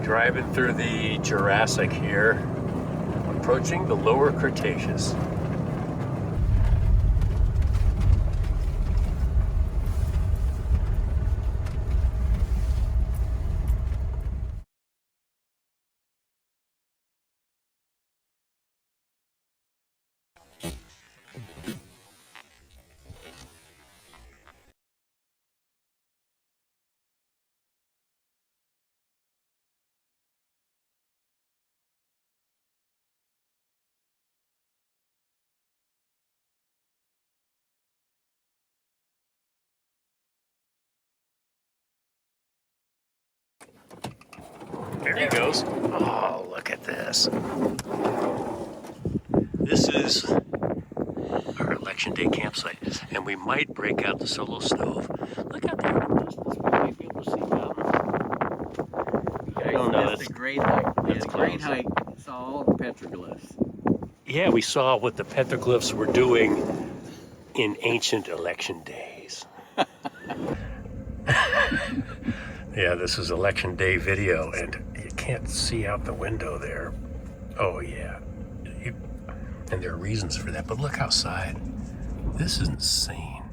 Driving through the Jurassic here, approaching the Lower Cretaceous. There he goes. Oh, look at this. This is our Election Day campsite, and we might break out the solo stove. Look out there in the distance. We might be able to see mountains. I don't know. That's a great hike. It's a great hike. Saw all the petroglyphs. Yeah, we saw what the petroglyphs were doing in ancient election days. Yeah, this is Election Day video, and you can't see out the window there. Oh, yeah. And there are reasons for that, but look outside. This is insane.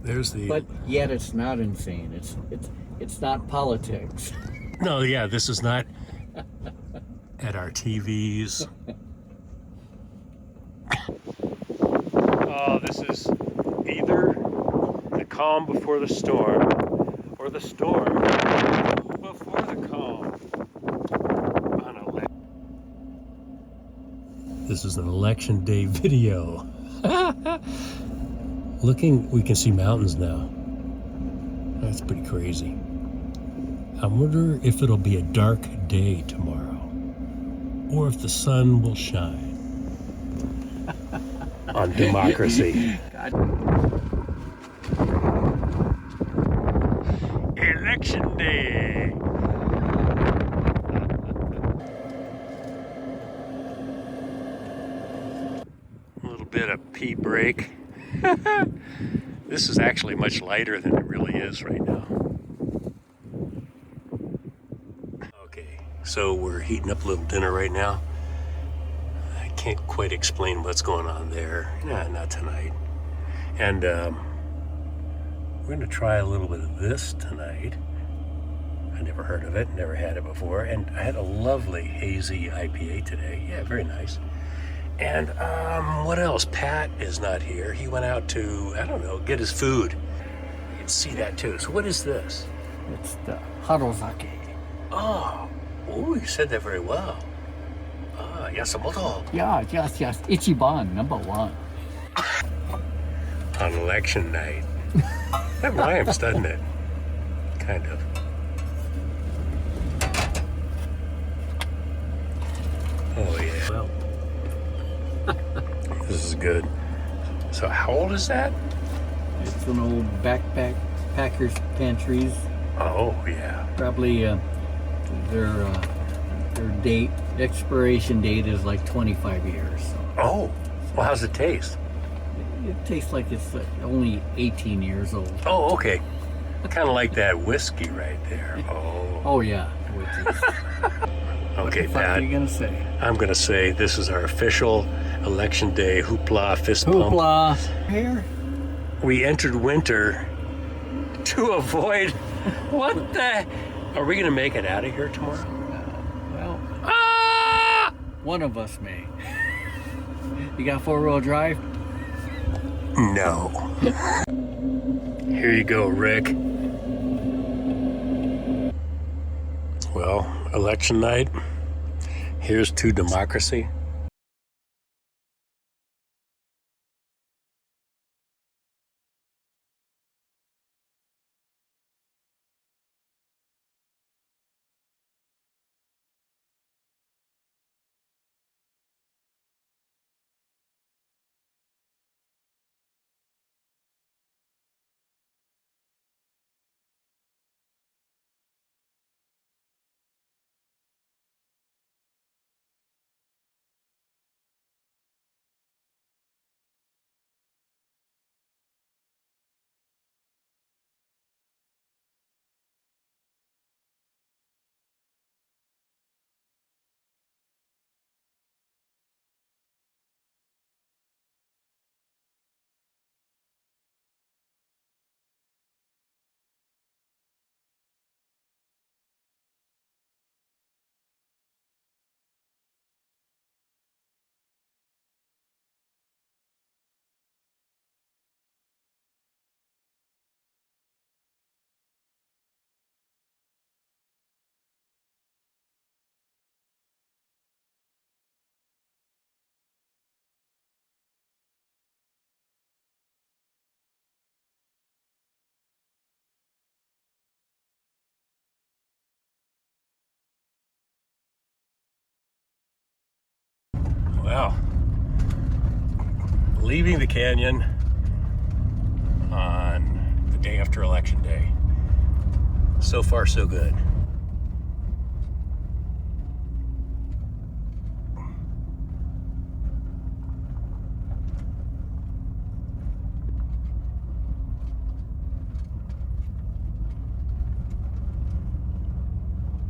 There's the... But yet it's not insane. It's not politics. No, yeah, this is not at our TVs. Oh, this is either the calm before the storm, or the storm before the calm. This is an Election Day video. Looking, we can see mountains now. That's pretty crazy. I wonder if it'll be a dark day tomorrow, or if the sun will shine on democracy. Election Day. A little bit of pee break. This is actually much lighter than it really is right now. Okay, so we're heating up a little dinner right now. I can't quite explain what's going on there. Nah, not tonight. And we're gonna try a little bit of this tonight. I never heard of it, never had it before. And I had a lovely hazy IPA today. Yeah, very nice. And what else? Pat is not here. He went out to, I don't know, get his food. You can see that too. So what is this? It's the Harozake. Oh, you said that very well. Ah, Yasamoto. Yeah, yes. Ichiban, #1. On election night. That rhymes, doesn't it? Kind of. Oh yeah. Well, this is good. So how old is that? It's an old backpackers pantries. Oh yeah. Probably their expiration date is like 25 years. Oh, well, how's it taste? It tastes like it's only 18 years old. Oh, okay. Kind of like that whiskey right there. Oh. Oh yeah. Okay, What the fuck Pat. are you gonna say? I'm gonna say this is our official Election Day hoopla fist pump. Hoopla! Here? We entered winter to avoid. What the? Are we gonna make it out of here tomorrow? Well, Ah! one of us may. You got 4-wheel drive? No. Here you go, Rick. Well, election night. Here's to democracy. leaving the canyon on the day after Election Day. So far, so good.